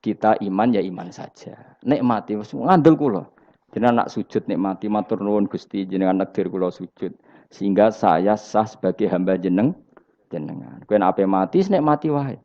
Kita iman ya iman saja. Nikmati wis ngandel kula. Jenengan nak sujud nikmati matur nuwun Gusti jenengan nekdir kula sujud sehingga saya sah sebagai hamba jenengan. Kowe nek ape mati nikmati wae.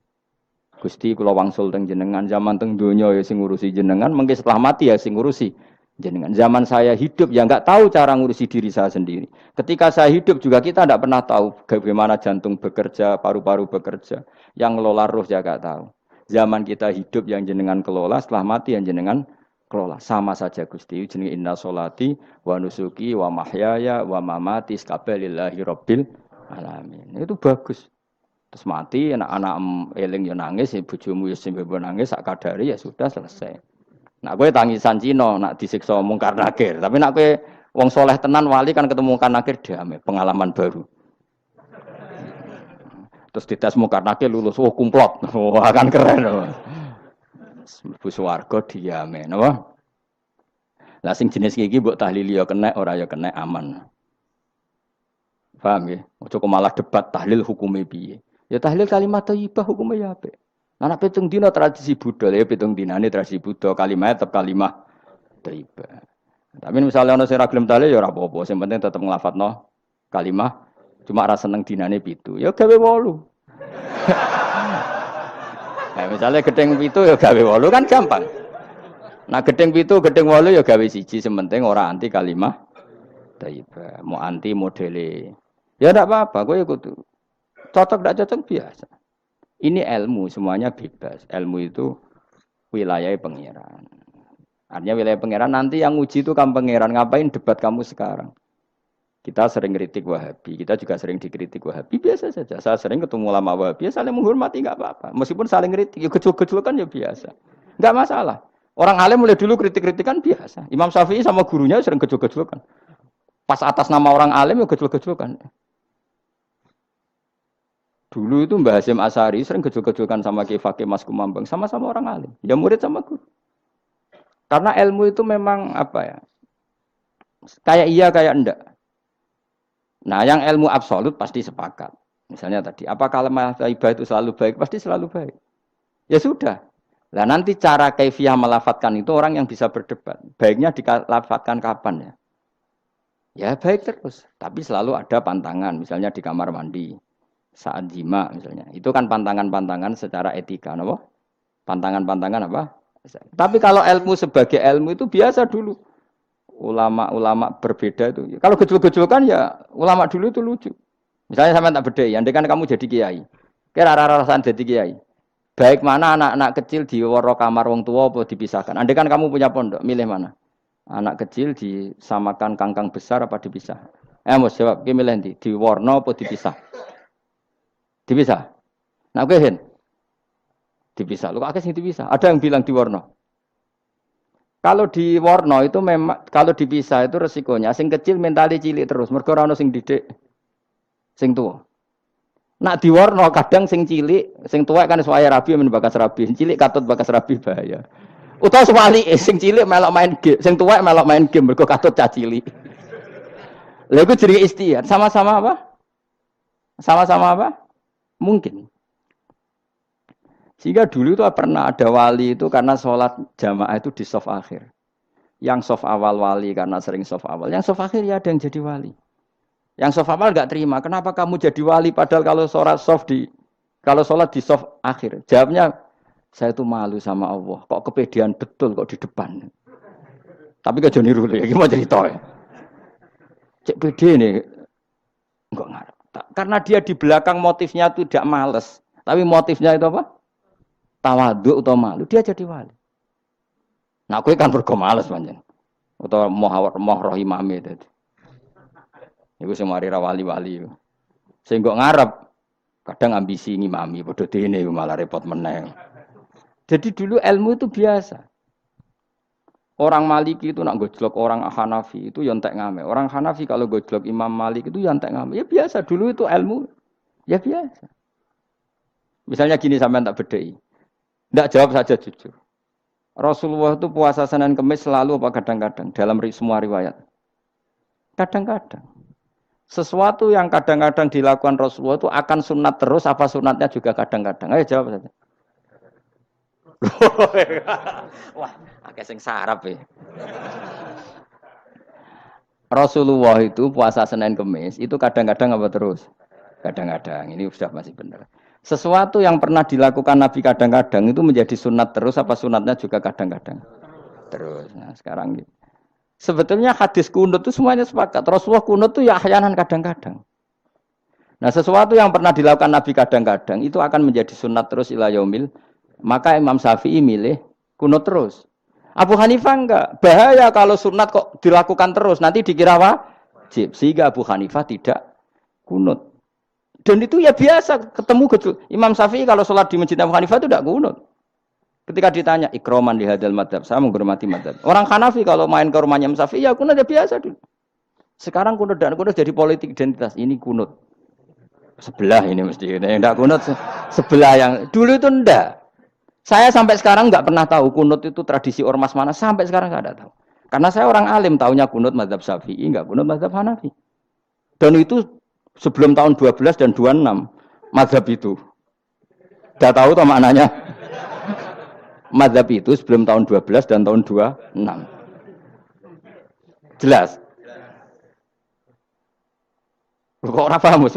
Gusti kula wangsul teng jenengan zaman teng donya ya sing ngurusi jenengan, mengke setelah mati ya sing ngurusi jenengan. Zaman saya hidup ya enggak tahu cara ngurusi diri saya sendiri. Ketika saya hidup juga kita tidak pernah tahu bagaimana jantung bekerja, paru-paru bekerja. Yang ngelola roh ya enggak tahu. Zaman kita hidup yang jenengan kelola, setelah mati yang jenengan kelola. Sama saja Gusti. Jenenge inna sholati wa nusuki wa mahyaya wa mamati sakabeh rabbil alamin. Itu bagus. Terus mati anak-anak eling yo nangis, bojomu yo sing nangis sak kadare ya sudah selesai. Nak kowe tangisan Cina, nak disiksa mungkar nakir. Tapi nak kowe wong soleh tenan wali kan ketemu mungkar nakir damai, pengalaman baru. Terus dites mungkar nakir lulus, oh kumplot. Wah kan keren. Mlebu swarga diame, napa? Lah sing jenis iki mbok tahlili ya kena, ora ya kena aman. Paham ya? Ojo kok malah debat tahlil hukume piye. Ya tahlil kalimat thayyibah hukume ya apik. Anak pitung dina tradisi Buddha, ya pitung dinane tradisi Buddha, kalimat tetap kalimat thayyibah. Tapi misalnya ana sing ra gelem tahlil ya ora apa-apa, sing penting tetep nglafadzno kalimat. Cuma ra seneng dinane 7. Ya gawe 8. Nah, misalnya gedeng 7 ya gawe 8 kan gampang. Nah gedeng 7, gedeng 8 ya gawe 1, sementing ora anti kalimat thayyibah, mau anti modele. Ya ndak apa-apa, kowe kudu cocok ndak cocok biasa. Ini ilmu semuanya bebas. Ilmu itu wilayah pangeran. Artinya wilayah pangeran nanti yang uji itu kamu pangeran. Ngapain debat kamu sekarang? Kita sering kritik Wahabi, kita juga sering dikritik Wahabi, biasa saja. Saya sering ketemu ulama Wahabi, saling menghormati enggak apa-apa. Meskipun saling kritik, ya gejol-gejol kan ya biasa. Enggak masalah. Orang alim mulai dulu kritik-kritikan biasa. Imam Syafi'i sama gurunya sering gejol-gejol kan. Pas atas nama orang alim ya gejol-gejol kan. Dulu itu Mbah Hasyim Asy'ari sering gejol-gejolkan sama Ki Fakih Mas Kumambang, sama-sama orang alim. Ya murid sama guru. Karena ilmu itu memang apa ya? Kayak iya kayak enggak. Nah, yang ilmu absolut pasti sepakat. Misalnya tadi, apa kalimat thayyibah itu selalu baik? Pasti selalu baik. Ya sudah. Nah, nanti cara kaifiyah melafatkan itu orang yang bisa berdebat. Baiknya dilafatkan kapan ya? Ya baik terus. Tapi selalu ada pantangan. Misalnya di kamar mandi. Saat jima misalnya. Itu kan pantangan-pantangan secara etika. Apa? Pantangan-pantangan apa? Tapi kalau ilmu sebagai ilmu itu biasa dulu. Ulama-ulama berbeda itu. Kalau gejol-gejolkan ya ulama dulu itu lucu. Misalnya sama tak bedai, andai kan kamu jadi kiai. Kira rara-rasan jadi kiai. Baik mana anak-anak kecil di waro kamar wong tua apa dipisahkan. Andai kan kamu punya pondok, milih mana? Anak kecil disamakan kangkang besar apa dipisah? Mas jawab, ki milih ndi? Di warna apa dipisah? Dipisah. Nah, kowe hen. Dipisah. Lu akeh sing dipisah. Ada yang bilang di warna. Kalau di warna itu memang kalau dipisah itu resikonya sing kecil mentali cilik terus mergo ora ono sing didik sing tuwa. Nak di warna kadang sing cilik, sing tuwa kan suwaya rabi men bakas rabi, cilik katut bakas rabi bahaya. Utawa sebalike sing cilik melok main game, sing tuwa melok main game mergo katut cah cilik. Lha iku jenenge istihad, sama-sama apa? Sama-sama apa? Mungkin. Sehingga dulu itu pernah ada wali itu karena sholat jamaah itu di shaf akhir. Yang shaf awal wali karena sering shaf awal. Yang shaf akhir ya ada yang jadi wali. Yang shaf awal enggak terima. Kenapa kamu jadi wali padahal kalau sholat di shaf akhir? Jawabnya, saya itu malu sama Allah. Kok kepedean betul kok di depan. Tapi gak jadi niru ya. Gimana cerita ya? Cek pede nih. Enggak ngarep. Karena dia di belakang motifnya itu tidak males. Tapi motifnya itu apa? Tawaduk atau malu, dia jadi wali. Nah, kowe kan mergo males panjen. Utawa moh roh imame tadi. Iku sing mari ra wali-wali. Sing kok ngarep kadang ambisi ngimami padha dene malah repot meneh. Jadi dulu ilmu itu biasa. Orang Maliki itu nak gojlok orang Hanafi itu ya entek ngame. Orang Hanafi kalau gojlok Imam Malik itu ya entek ngame. Ya biasa, dulu itu ilmu. Ya biasa. Misalnya gini sampean tak bedhei. Tidak jawab saja jujur. Rasulullah itu puasa Senin Kemis selalu apa kadang-kadang dalam semua riwayat. Kadang-kadang. Sesuatu yang kadang-kadang dilakukan Rasulullah itu akan sunat terus apa sunatnya juga kadang-kadang. Ayo jawab saja. Wah, akeh sing sarap ya. Rasulullah itu puasa Senin Kemis itu kadang-kadang apa terus? Kadang-kadang. Ini sudah masih benar. Sesuatu yang pernah dilakukan Nabi kadang-kadang itu menjadi sunat terus apa sunatnya juga kadang-kadang? Terus. Nah, sekarang gitu. Sebetulnya hadis kunut itu semuanya sepakat. Rasulullah kunut itu ya ahyanan kadang-kadang. Nah, sesuatu yang pernah dilakukan Nabi kadang-kadang itu akan menjadi sunat terus ila yaumil. Maka Imam Syafi'i milih kunut terus. Abu Hanifah enggak. Bahaya kalau sunat kok dilakukan terus. Nanti dikira wajib. Sehingga Abu Hanifah tidak kunut. Dan itu ya biasa ketemu gitu. Imam Syafi'i kalau sholat di masjid Abu Hanifah itu tidak kunut. Ketika ditanya ikroman di hadal madhab, saya menghormati madhab. Orang Hanafi kalau main ke rumahnya Imam Syafi'i ya kunut ya biasa dulu. Sekarang kunut dan kunut jadi politik identitas. Ini kunut. Sebelah ini mesti. Enggak kunut sebelah yang dulu itu enggak. Saya sampai sekarang enggak pernah tahu kunut itu tradisi ormas mana. Sampai sekarang enggak ada tahu. Karena saya orang alim, taunya kunut madhab Syafi'i, enggak kunut madhab Hanafi. Dan itu sebelum tahun 12 dan 26 madhab itu. Enggak tahu toh maknanya. Madhab itu sebelum tahun 12 dan tahun 26. Jelas? Kok ora paham, Mus?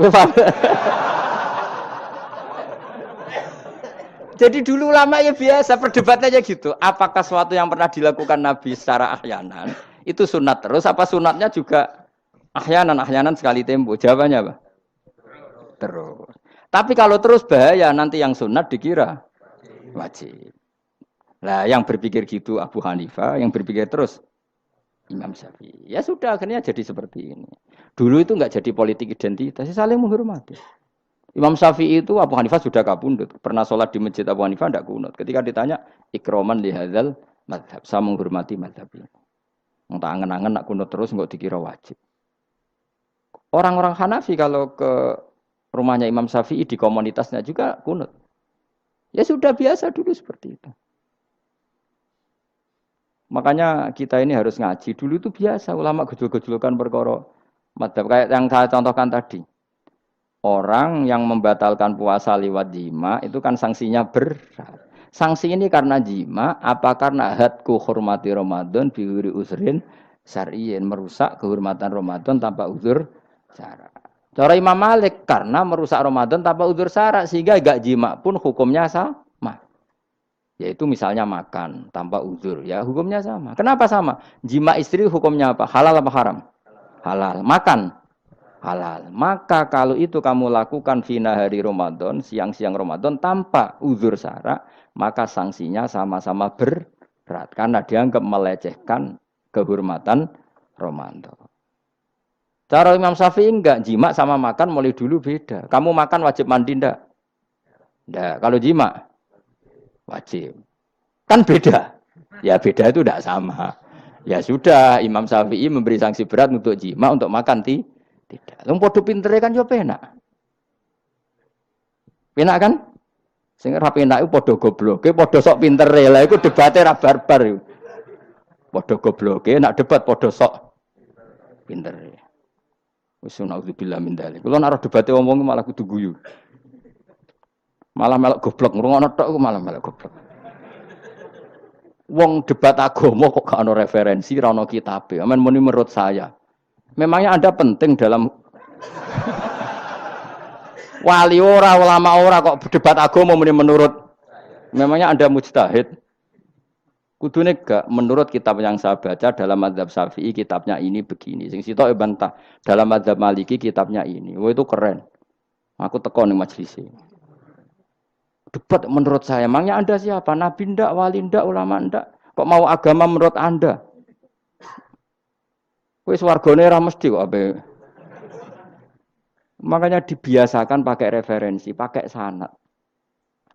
Jadi dulu lama ya biasa perdebatannya gitu. Apakah sesuatu yang pernah dilakukan Nabi secara ahyanan itu sunat terus? Apa sunatnya juga ahyanan sekali tempo? Jawabannya apa? Terus. Tapi kalau terus bahaya nanti yang sunat dikira wajib. Nah, yang berpikir gitu Abu Hanifah, yang berpikir terus Imam Syafi'i. Ya sudah akhirnya jadi seperti ini. Dulu itu enggak jadi politik identitas, saling menghormati. Imam Syafi'i itu Abu Hanifah sudah kabundut. Pernah sholat di masjid Abu Hanifah tidak kunut. Ketika ditanya ikroman lihadzal madhab, saya menghormati madhab ini. Entah angen-angen nak kunut terus nggak dikira wajib. Orang-orang Hanafi kalau ke rumahnya Imam Syafi'i di komunitasnya juga kunut. Ya sudah biasa dulu seperti itu. Makanya kita ini harus ngaji. Dulu itu biasa ulama gejol-gejolkan perkara madhab kayak yang saya contohkan tadi. Orang yang membatalkan puasa lewat jima itu kan sanksinya berat. Sanksi ini karena jima, apa karena hadku hormati Ramadan bihuri usrin syar'iyyin, merusak kehormatan Ramadan tanpa uzur syara. Cara Imam Malik karena merusak Ramadan tanpa uzur syara sehingga gak jima pun hukumnya sama. Yaitu misalnya makan tanpa uzur, ya hukumnya sama. Kenapa sama? Jima istri hukumnya apa? Halal apa haram? Halal. Makan halal. Maka kalau itu kamu lakukan fina hari Ramadan, siang-siang Ramadan tanpa uzur syara, maka sanksinya sama-sama berat karena dianggap melecehkan kehormatan Ramadan. Cara Imam Syafi'i enggak, jima sama makan mulai dulu beda. Kamu makan wajib mandi enggak? Enggak. Kalau jima wajib. Kan beda. Ya beda itu enggak sama. Ya sudah, Imam Syafi'i memberi sanksi berat untuk jima, untuk makan tidak. Wong padha pintere kan yo penak. Penak kan? Sing ora penak iku padha gobloke, padha sok pintere. Lah iku debate ra barbar iku. Padha gobloke, nak debat padha sok pintere. Wis naudzubillah min dzalik. Kulo nek debate wong malah kudu guyu. Malah melok goblok, ngrungokno tok iku malah melok goblok. Wong debat agama kok gak ono referensi, ra ono kitabe. Amen muni menurut saya. Memangnya Anda penting dalam wali ora, ulama ora kok debat agama menurut. Memangnya Anda mujtahid? Kudune gak menurut kitab yang saya baca dalam mazhab Syafi'i kitabnya ini begini. Sing sitok bantah dalam mazhab Maliki kitabnya ini. Wah itu keren. Aku teko ning majelis. Debat menurut saya. Memangnya Anda siapa? Nabi ndak, wali ndak, ulama ndak? Kok mau agama menurut Anda? Wis wargane ora mesti kok ape. Makanya dibiasakan pakai referensi, pakai sanad.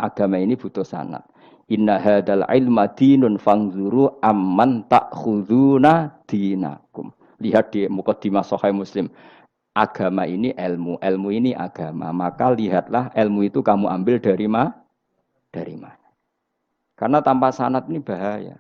Agama ini butuh sanad. Inna hadzal ilma dinun fangzuru amman ta'khuduna dinakum. Lihat di Muqaddimah Sahih Muslim. Agama ini ilmu, ilmu ini agama. Maka lihatlah ilmu itu kamu ambil dari mana? Karena tanpa sanad ini bahaya.